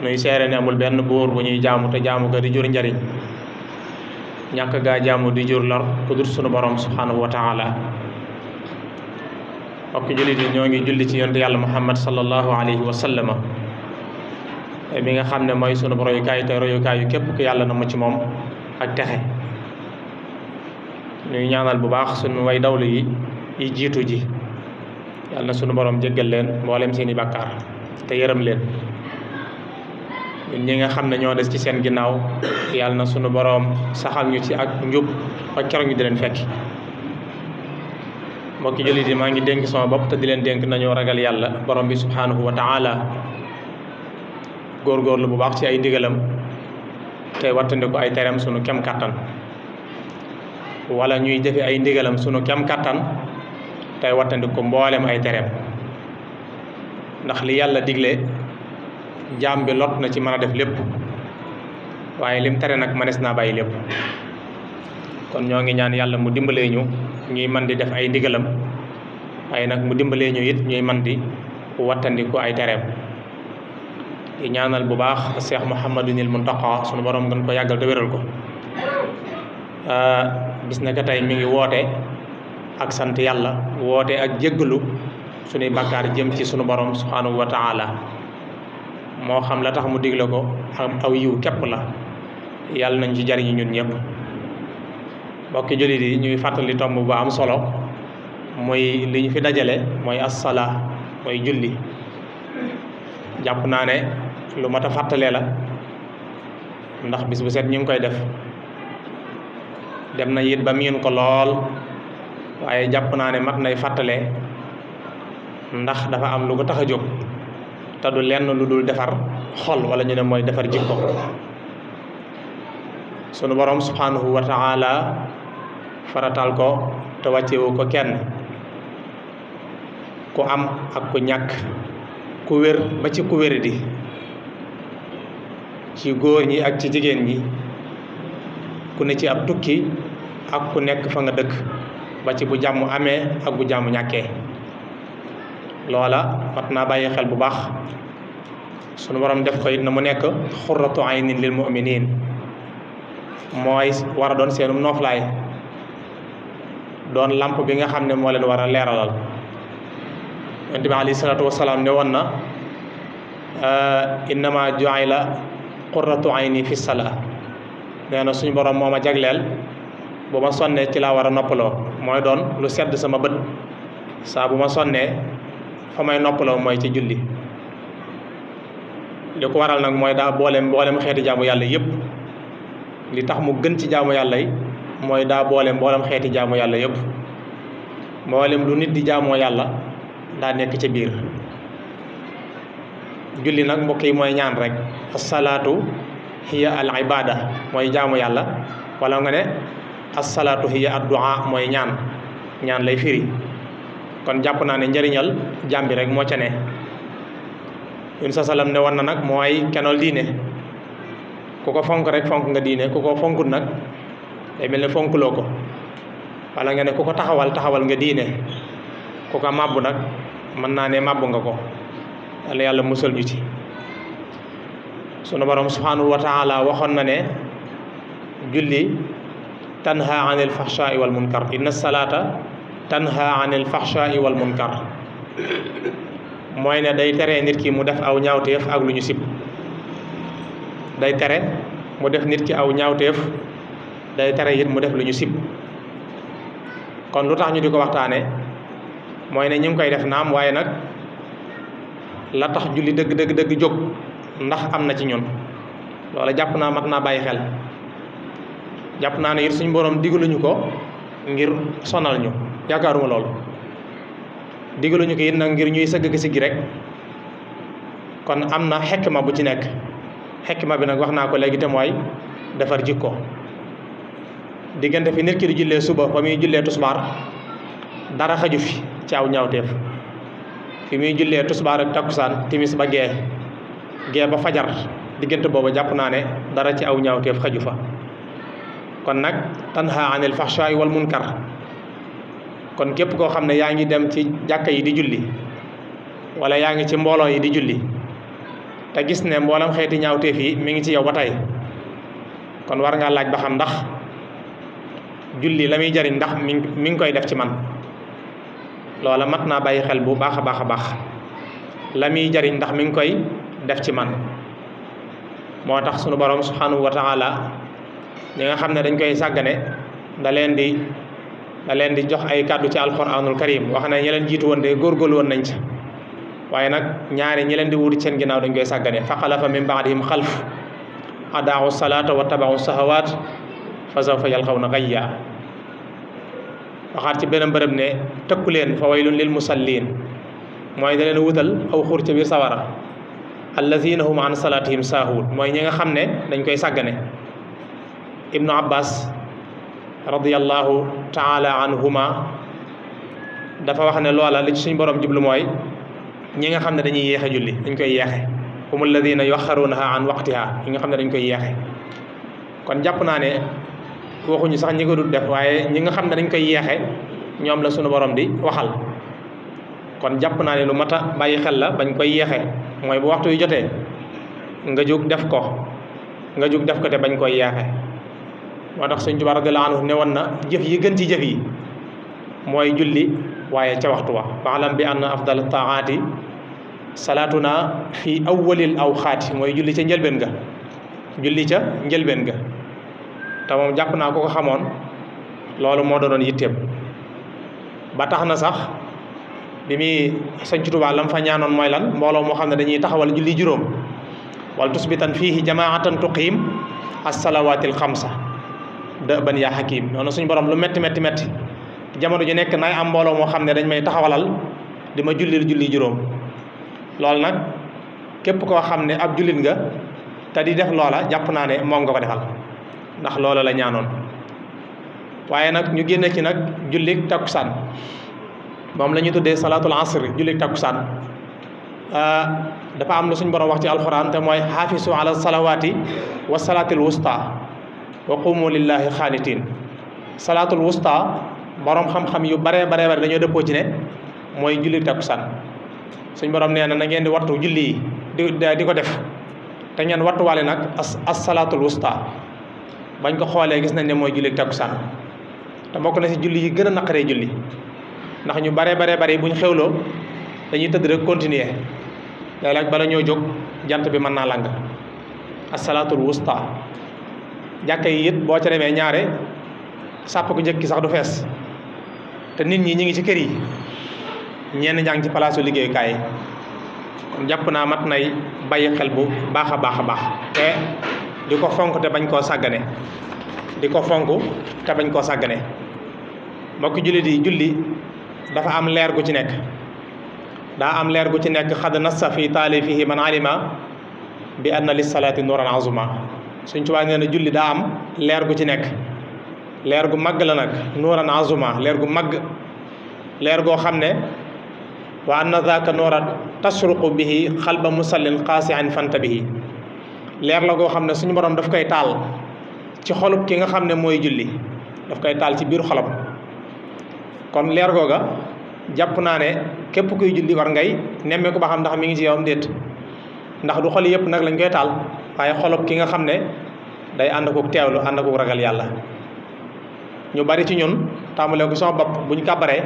nuy seere ne amul benn buur bu ñuy jaamu te jaamu ga di jur njariñ ñàkk gaa jaamu di jur lor ku dul sunu borom subhanahu wa taala. mbokki jullit yi ñoo ngi julli ci yonent yàlla muhammad sallallahu alayhi wa sallama mi nga xam ne mooy sunu royukaay te royukaay yu képp ku yàlla na mu ci moom ak texe. ñuy ñaanal bu baax sunu way dawlu yi jiitu ji yàlla na sunu borom jéggal leen mboolem seeni bàkkaar te yërëm leen. ñun ñi nga xam ne ñoo des ci seen ginnaaw yàlla na sunu borom saxal ñu ci ak njub ba keroog ñu di leen fekki. mbokki jullit yi maa ngi dénk sama bopp te di leen dénk nañoo ragal yàlla borom bi subhanahu wa taala, góorgóorlu bu baax ci ay ndigalam te wattandiku ay tereem sunu kem kàttan, wala ñuy jëfe ay ndigalam sunu kem kàttan tey wattandiku mboolem ay tereem. ndax li yàlla digle jaam bi lot na ci mën a def lépp, waaye lim tere nag mënees naa bàyyi lépp. kon ñoo ngi ñaan yàlla mu dimbalee ñu ñuy man di def ay ndigalam, waaye nag mu dimbalee ñu it ñuy man di wattandiku ay tereem. di ñaanal bu baax Cheikh Mouhamadunil Muntaqa sunu borom gën ko yàggal te wéral ko. bis na ko tey mi ngi woote ak sant yàlla, woote ak jéggalu sunuy bakkaar jëm ci sunu borom subhanahu wa taala. moo xam la tax mu digle ko aw yiw képp la, yàlla nañ ci jariñu ñun ñëpp. mbokki jullit yi ñuy fàttali tomb bu am solo muy li ñu fi dajale mooy assalaa, mooy julli. jàpp naa ne lu mat a fàttalee la, ndax bis bu set ñu ngi koy def, dem na it ba miin ko lool, waaye jàpp naa ne mat nay fàttalee, ndax dafa am lu ko tax a jóg te du lenn lu dul defar xol, wala ñu ne mooy defar jikko. sunu borom subhanahu wa taala faratal ko te wàccewu ko kenn, ku am ak ku ñàkk, ku wér ba ci ku wéradi, ci góor ñi ak ci jigéen ñi, ku ne ci ab tukki ak ku nekk fa nga dëkk, ba ci bu jàmm amee ak bu jàmm ñàkkee. loola mat naa bàyyi xel bu baax. sunu borom def ko it na mu nekk xurratu aynin lil mu'minin, mooy war a doon seenum nooflaay, doon lamp bi nga xam ne moo leen war a leeralal. yonent bi alayhi salaatu wasalaam ne woon na innama ju'ila qurratu ayni fi salaa, nee na suñu borom moo ma jagleel bu ma sonnee ci laa war a noppaloo, mooy doon lu sedd sama bët saa bu ma sonnee fa may noppaloo mooy ci julli. li ko waral nag mooy daa boolem xeeti jaamu yàlla yëpp. li tax mu gën ci jaamu yàlla yi mooy daa boolem xeeti jaamu yàlla yëpp. mboolem lu nit di jaamoo yàlla daa nekk ci biir. julli nag mbokk yi mooy ñaan rek. asalaatu hiya al ibada mooy jaamu yàlla, wala nga ne asalaatu hiya addu'a mooy ñaan lay firi. kon jàpp naa ne njëriñal jaam bi rek moo ca ne. yun sa salam ne woon na nag mooy kenool diine. ku ko fonk rek fonk nga diine, ku ko fonkut nag day mel ne fonkuloo ko. wala nga ne ku ko taxawal nga diine, ku ko màbbu nag mën naa ne màbbu nga ko. yàlla musal ñu ci. sunu borom subhanahu wa taala waxoon na ne julli tanha anil fahsha'i wal munkar, inna salata tanha anil fahsha'i wal munkar. mooy ne day tere nit ki mu def aw ñaawteef ak lu ñu sib. day tere mu def nit ki aw ñaawteef, day tere it mu def lu ñu sib. kon lu tax ñu di ko waxtaane mooy ne ñu ngi koy def naam, waaye nag la tax julli dëgg jóg ndax am na ci ñun, loola jàpp naa mat naa bàyyi xel. jàpp naa ne it suñu borom digaluñu ko ngir sonal ñu, yaakaaruma loolu. digaluñu ko it nag ngir ñuy sëgg siggi rek. kon am na xekma bu ci nekk. xekma bi nag wax naa ko léegi te mooy defar jikko. diggante fi nit ki di jullee suba fa muy jullee tusbaar dara xaju fi ci aw ñaawteef. fi muy jullee tusbaar ak takkusaan timis ba gee ba fajar, diggante boobu jàpp naa ne dara ci aw ñaawteef xaju fa. kon nag tanha anil fahsha'i wal munkar. kon képp koo xam ne yaa ngi dem ci jàkka yi di julli, wala yaa ngi ci mbooloo yi di julli, te gis ne mboolam xeeti ñaawteef yi mi ngi ci yow ba tey kon war ngaa laaj ba xam ndax julli la muy jariñ ndax mi ngi koy def ci man loola mat naa bàyyi xel bu baax a baax a baax la muy jariñ ndax mi ngi koy def ci man moo tax sunu borom subhanahu wa taala ñi nga xam ne dañ koy sàggane da leen di jox ay kàddu ci alquranul karim wax ne ñi leen jiitu woon de góorgóorlu woon nañ ca waaye nag ñaari ñi leen di wuti seen ginnaaw dañ koy sàggane fa xalafa min baadihim xalf adaau salaata wa tabaau sahawaat fa sawfa yalqawna gayya waxaat ci beneen bërëb ne tëkku leen fa waylun lil musallin mooy da leen wutal aw xur ca biir sawara allazina hum an salatihim saahuun mooy ñi nga xam ne dañ koy sàggane ibnu abbas radiyallahu taala anhuma dafa wax ne loola li ci suñ borom jublu mooy ñi nga xam ne dañuy yéexe julli dañ koy yeexe hum alladina yuaxarunaha an waqtiha ñi nga xam ne dañ koy yeexe kon jàpp naa ne waxuñu sax ñi ko dul def waaye ñi nga xam ne dañ koy yeexe ñoom la sunu borom di waxal kon jàpp naa ne lu mat a bàyyi xel la bañ koy yeexe mooy bu waxtu yu jotee nga jóg def ko te bañ koy yeexe moo tax Sëñ Tuubaa radiyallaahu anhu ne woon na jëf yi gën ci jëf yi mooy julli waaye ca waxtu wa fa'lam bi anna afdal taaati salaatuna fi awwalil awqaati mooy julli ca njëlbeen ga te moom jàpp naa ko xamoon loolu moo doonoon yitteem ba tax na sax bi muy Sëñ Tuubaa lam fa ñaanoon mooy lan mbooloo moo xam ne dañuy taxawal julli juróom wal tusbitan fiihi jamaatan tuqiim as-salawaatil xamsa dëban yaa hakim noonu suñu borom lu metti jamono ju nekk nay am mbooloo moo xam ne dañ may taxawalal di ma julli juróom loolu nag képp koo xam ne ab jullit nga te di def loola jàpp naa ne moom nga ko defal ndax loola la ñaanoon waaye nag ñu génne ci nag jullik takkusaan moom la ñuy tuddee salaatul asr jullik takkusaan dafa am lu suñ borom wax ci alxuraan te mooy xaafisu ala salawaati wa salaatil wusta wa qumu lillahi xaanitiin salaatul wusta borom xam-xam yu bare dañoo dëppoo ci ne mooy jullik takkusaan suñ borom nee na ngeen di wattu julli yi di ko def te ngeen wattuwaale nag as salaatul wusta bañ ko xoolee gis nañ ne mooy jullik takkusaan te bokk na si julli yi gën a naqaree julli ndax ñu bare buñ xewloo dañuy tëdd rek continuer léeg-léeg bala ñoo jóg jant bi mën naa lang as-salaatul wusta jàkka yi it boo ca demee ñaare sàpp ko njëkk ki sax du fees te nit ñi ngi ci kër yi ñenn ñaa ngi ci palaasu liggéeyukaay yi kon jàpp naa mat nay bàyyi xel bu baax a baax te di ko fonk te bañ koo sàggane mbokki jullit yi julli dafa am leer gu ci nekk xad nassa fi taalifihi man alima bi anna lis salaati nuuran azuma Sëñ Tuubaa nee na julli daa am leer gu ci nekk leer gu màgg la nag nuuran azuma leer gu màgg leer goo xam ne wa anna zaaka nuuran tasruqu bihi xalba musallin qaasi'an fantabihi leer la goo xam ne suñu borom daf koy taal ci xolub ki nga xam ne mooy julli daf koy taal ci biir xolam kon leer googa jàpp naa ne képp kuy julli war ngay nemmee ko ba xam ndax mi ngi ci yow am déet ndax du xol yëpp nag lañ koy taal waaye xolub ki nga xam ne day ànd ak teewlu ànd ak ragal yàlla ñu bari ci ñun tàmbalee ko sama bopp buñ kàbbaree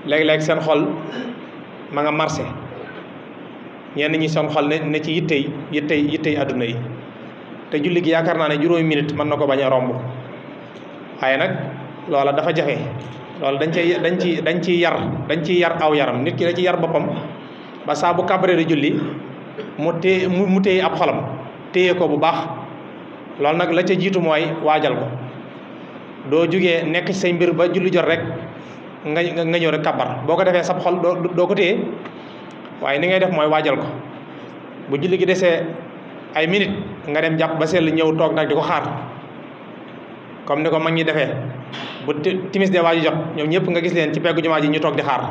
léeg-léeg seen xol ma nga marché ñenn ñi seen xol ne ci yittey àdduna yi te julli gi yaakaar naa ne juróomi minute mën na ko bañ a romb waaye nag loola dafa jafe loolu dañ ciy yar aw yaram nit ki da ci yar boppam ba saa bu kàbbaree di julli mu téye ab xolam téye ko bu baax loolu nag la ca jiitu mooy waajal ko doo jugee nekk ci say mbir ba julli jot rek nga ñëw rek kàbbar boo ko defee sab xol doo ko téye waaye ni ngay def mooy waajal ko bu julli gi desee ay minute nga dem jàpp ba sell ñëw toog nag di ko xaar comme ni ko mag ñi defee bu timis de waaju jot ñoom ñëpp nga gis leen ci peggu jumaa ji ñu toog di xaar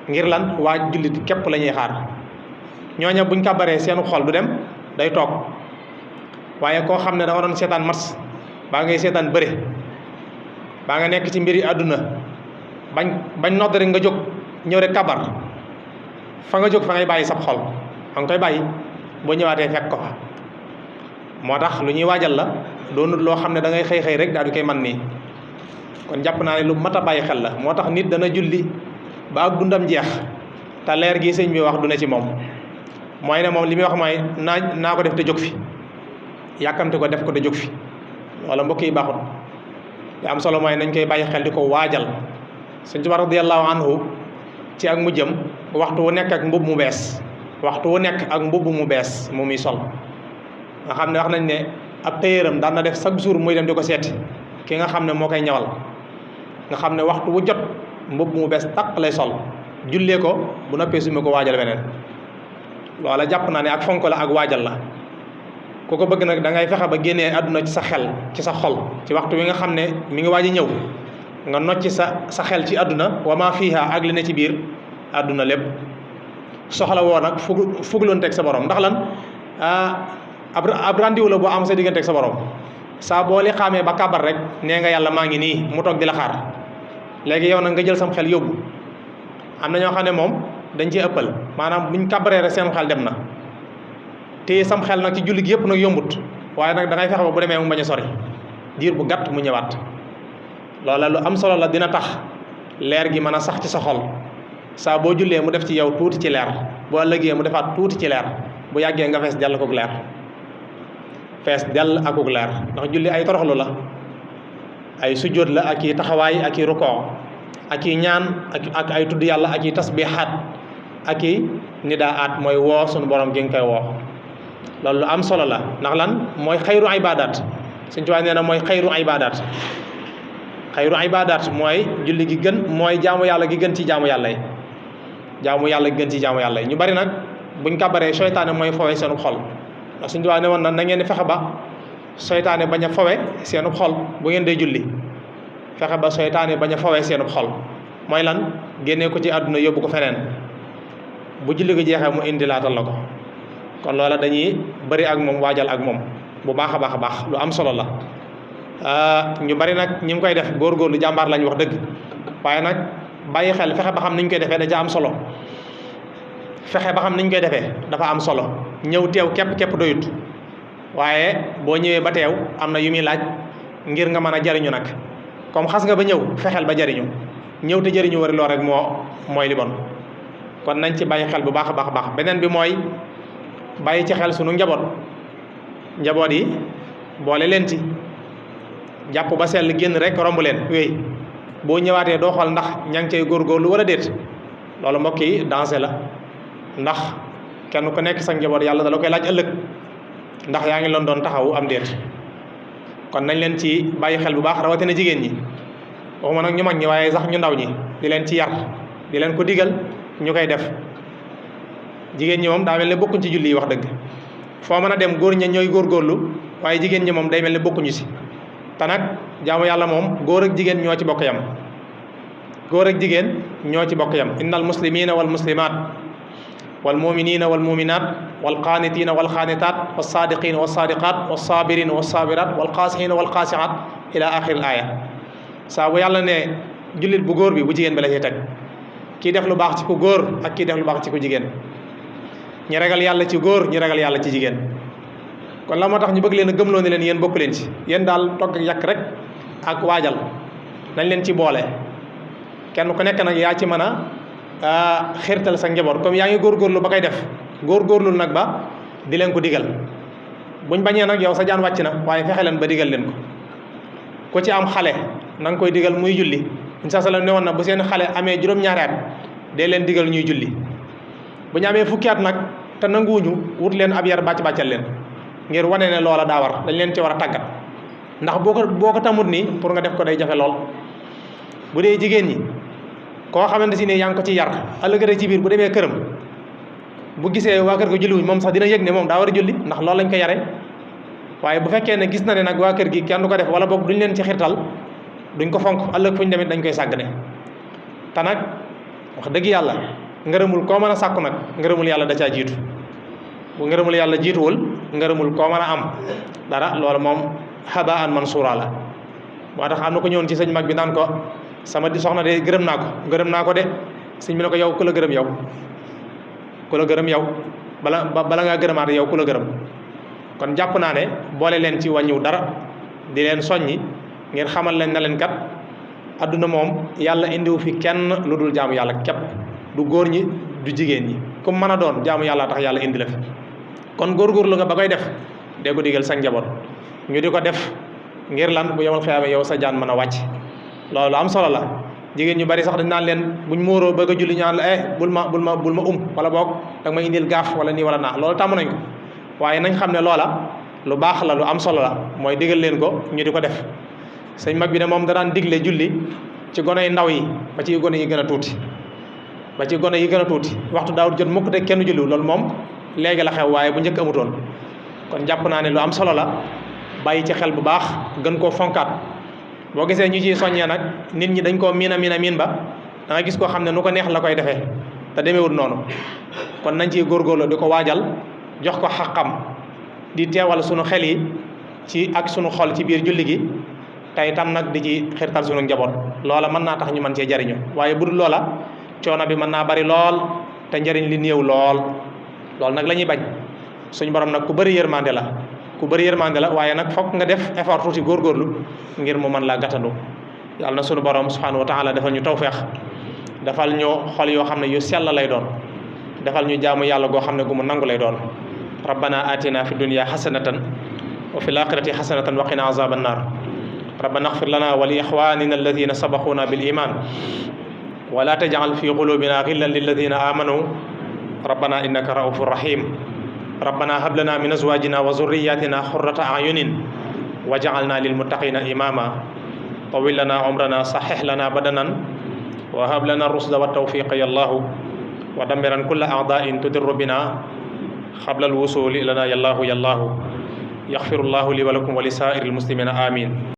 ngir lan waaj julli képp la ñuy xaar ñooña buñ kàbbaree seenu xol du dem day toog waaye koo xam ne da nga doon seetaan match baa ngay seetaan bëre baa nga nekk ci mbiri àdduna bañ nodd rek nga jóg ñëw rek kabar fa nga jóg fa ngay bàyyi sab xol a ngi koy bàyyi boo ñëwaatee fekk ko fa moo tax lu ñuy waajal la doonut loo xam ne da ngay xëy rek daal di koy man nii kon jàpp naa ne lu mat a bàyyi xel la moo tax nit dana julli ba ak dundam jeex te leer gi sëñ bi wax du ne ci moom mooy ne moom li muy wax mooy naa ko def te jóg fi yàkkamte ko def ko te jóg fi wala mbokk yi baaxut li am solo mooy nañ koy bàyyi xel di ko waajal sëñ Tuubaa radiyallahu anhu ci ak mujjam waxtu wu nekk ak mbubb mu bees waxtu wu nekk ak mbubb mu bees mu muy sol nga xam ne wax nañ ne ab téyeeram daan na def chaque jour muy dem di ko seeti ki nga xam ne moo koy ñawal nga xam ne waxtu wu jot mbubb mu bees tàq lay sol jullee ko bu noppee summi ko waajal beneen loola jàpp naa ne ak fonk la ak waajal la ku ko bëgg nag da ngay fexe ba génnee àdduna ci sa xel ci sa xol ci waxtu wi nga xam ne mi ngi waaj a ñëw nga nocci sa xel ci àdduna wa ma fiha ak li ne ci biir àdduna lépp soxla woo nag fugloonteeg sa borom ndax lan ab rendiw la boo am sa digganteeg sa borom saa boo li xaamee ba kabar rek nee nga yàlla maa ngi nii mu toog di la xaar léegi yow nag nga jël sam xel yóbbu am na ñoo xam ne moom dañ ci ëppal maanaam buñ kabaree rek seen xel dem na te sam xel nag ci julli gi yëpp nag yombut waaye nag da ngay fexe ba bu demee mu bañ a sori diir bu gàtt mu ñëwaat loola lu am solo la dina tax leer gi mën a sax ci sa xol saa boo jullee mu def ci yow tuuti ci leer boo ëllëgee mu defaat tuuti ci leer bu yàggee nga fees dell akuk leer fees dell akuk leer ndax julli ay toroxlu la ay sujjóot la ak i taxawaay ak i rukoo ak i ñaan ak ay tudd yàlla ak i tasbihaat ak i nidaat mooy woo sunu borom gi nga koy woo loolu lu am solo la ndax lan mooy xayru ibadat Sëñ Tuubaa nee na mooy xayru ibadat mooy julli gi gën mooy jaamu yàlla gi gën ci jaamu yàlla yi jaamu yàlla gi gën ci jaamu yàlla yi ñu bari nag buñ kabaree seytaane mooy fowe seenu xol ndax Sëñ Tuubaa ne woon na ngeen di fexe ba seytaane bañ a fowe seenu xol bu ngeen dee julli fexe ba seytaane bañ a fowe seenu xol mooy lan génnee ko ci àdduna yóbbu ko feneen bu julli gi jeexee mu indi laatal la ko kon loola dañuy bari ak moom waajal ak moom bu baax a baax lu am solo la ñu bari nag ñi ngi koy def góorgóorlu jàmbaar lañ wax dëgg waaye nag bàyyi xel fexe ba xam niñ koy defee da ca am solo fexe ba xam niñ koy defee dafa am solo ñëw teew képp doyut waaye boo ñëwee ba teew am na yu muy laaj ngir nga mën a jariñu nag comme xas nga ba ñëw fexeel ba jariñu ñëw te jariñu wari loo rek mooy li bon kon nañ ci bàyyi xel bu baax a baax beneen bi mooy bàyyi ci xel sunu njaboot yi boole leen ci jàpp ba sell génn rek romb leen wéy boo ñëwaatee doo xool ndax ña ngi cay góorgóorlu wala déet loolu mbokk yi danger la ndax kenn ku nekk sa njaboot yàlla da la koy laaj ëllëg ndax yaa ngi leen doon taxawu am déet kon nañ leen ci bàyyi xel bu baax rawatina jigéen ñi waxuma nag ñu mag ñi waaye sax ñu ndaw ñi di leen ci yar di leen ko digal ñu koy def jigéen ñi moom daa mel ne bokkuñ ci julli yi wax dëgg foo mën a dem góor ña ñooy góorgóorlu waaye jigéen ñi moom day mel ne bokkuñu si te nag jaamu yàlla moom góor ak jigéen ñoo ci bokk yam góor ak jigéen ñoo ci bokk yam innal muslimina wal muslimat wal muminina wal muminat wal qaanitina wal qaanitat was saadiqina was saadiqat was sabirina was sabirat wal qaasihina wal qaasihat ila axiril aaya saa bu yàlla ne jullit bu góor bi bu jigéen bi la ciy teg kii def lu baax ci ku góor ak kii def lu baax ci ku jigéen ñi ragal yàlla ci góor ñi ragal yàlla ci jigéen kon la moo tax ñu bëgg leen a gëmloo ne leen yéen bokk leen ci yéen daal togg ak yàq rek ak waajal nañ leen ci boole kenn ku nekk nag yaa ci mën a xirtal sa njaboot comme yaa ngi góorgóorlu ba koy def góorgóorlu nag ba di leen ko digal buñ bañee nag yow sa jaan wàcc na waaye fexe leen ba digal leen ko ku ci am xale na nga koy digal muy julli insa sallam ne woon na bu seen xale amee juróom-ñaari at dee leen digal ñuy julli bu ñu amee fukki at nag te nanguwuñu wut leen ab yar bàcc-bàccal leen ngir wane ne loola daa war dañ leen ci war a tàggat ndax boo ko tamut nii pour nga def ko day jafe lool bu dee jigéen ñi koo xamante si ne yaa ngi ko ci yar ëllëg ci biir bu demee këram bu gisee waa kër ga julliwuñ moom sax dina yëg ne moom daa war a julli ndax loolu lañ ko yare waaye bu fekkee ne gis na ne nag waa kër gi kenn du ko def wala boog duñ leen ci xirtal duñ ko fonk ëllëg fu ñu demit dañ koy sàggane te nag wax dëgg yàlla ngërëmul koo mën a sàkku nag ngërëmul yàlla da caa jiitu bu ngërëmul yàlla jiituwul ngërëmul koo mën a am dara loolu moom habaan mansuura la moo tax am na ko ñëwoon ci sëñ mag bi naan ko sama di soxna de gërëm naa ko de sëñ bi ne ko yow ku la gërëm yow bala ngaa gërëmaat yow ku la gërëm. kon jàpp naa ne boole leen ci wàññiw dara di leen soññi ngir xamal leen na leen kat adduna moom yàlla indiwu fi kenn lu dul jaamu yàlla képp, du góor ñi du jigéen ñi ku mën a doon jaamu yàlla tax yàlla indi la fi. kon góorgóorlu nga ba koy def dee ko digal sa njaboot ñu di ko def ngir lan bu yemal xiyaame yow sa jaan mën a wàcc. loolu am solo la. jigéen ñu bari sax dañ naan leen buñ móoroo bëgg a julli ñaan la bul ma wala boog danga may indil gaaf wala nii wala naa. loolu tàmm nañ ko waaye nañ xam ne loola lu baax la, lu am solo la, mooy digal leen ko ñu di ko def. sëñ mag bi ne moom da daan digle julli ci gone yi ndaw yi ba ci gone yi gën a tuuti waxtu daawut jot mukk te kenn julli loolu moom léegi la xew waaye bu njëkk amutoon. kon jàpp naa ne lu am solo la, bàyyi ci xel bu baax gën koo fonkaat. boo gisee ñu ciy soññee nag nit ñi dañ koo miin ba da nga gis koo xam ne nu ko neex la koy defee te demeewul noonu. kon nañ ciy góorgóorlu di ko waajal jox ko xaqam di teewal sunu xel yi ci ak sunu xol ci biir julli gi te itam nag di ci xirtal sunu njaboot. loola mën naa tax ñu mën cee jariñu waaye bu dul loola coono bi mën naa bari lool te njariñ li néew lool. loolu nag la ñuy bañ. suñ borom nag ku bëri yërmande la waaye nag fokk nga def effort tuuti góorgóorlu ngir mu mën laa gàttandu. yàlla na sunu borom subhanahu wa taala defal ñu tawfeex, defal ñu xol yoo xam ne yu sell lay doon, defal ñu jaamu yàlla goo xam ne gu mu nangu lay doon. rabbana atina fi dunya hasanatan wa fil akhirati hasanatan wa qina azaban nar. rabbana ighfir lana wa li ikhwanina alladhina sabaquna bil iman wa la taj'al fi qulubina ghillan lil ladhina amanu rabbana innaka ra'ufur rahim. rabbana hab lana min azwajina wa zurriyyatina qurrata a'yunin waj'alna lil muttaqina imama. tawil lana umrana sahhih lana badanan wa hab lana rusda wa tawfiqa ya allah wa dammiran kulla a'da'in tudirru bina qabla al wusuli lana ya allah yaghfirullahu li wa lakum wa li sa'iril muslimina amin.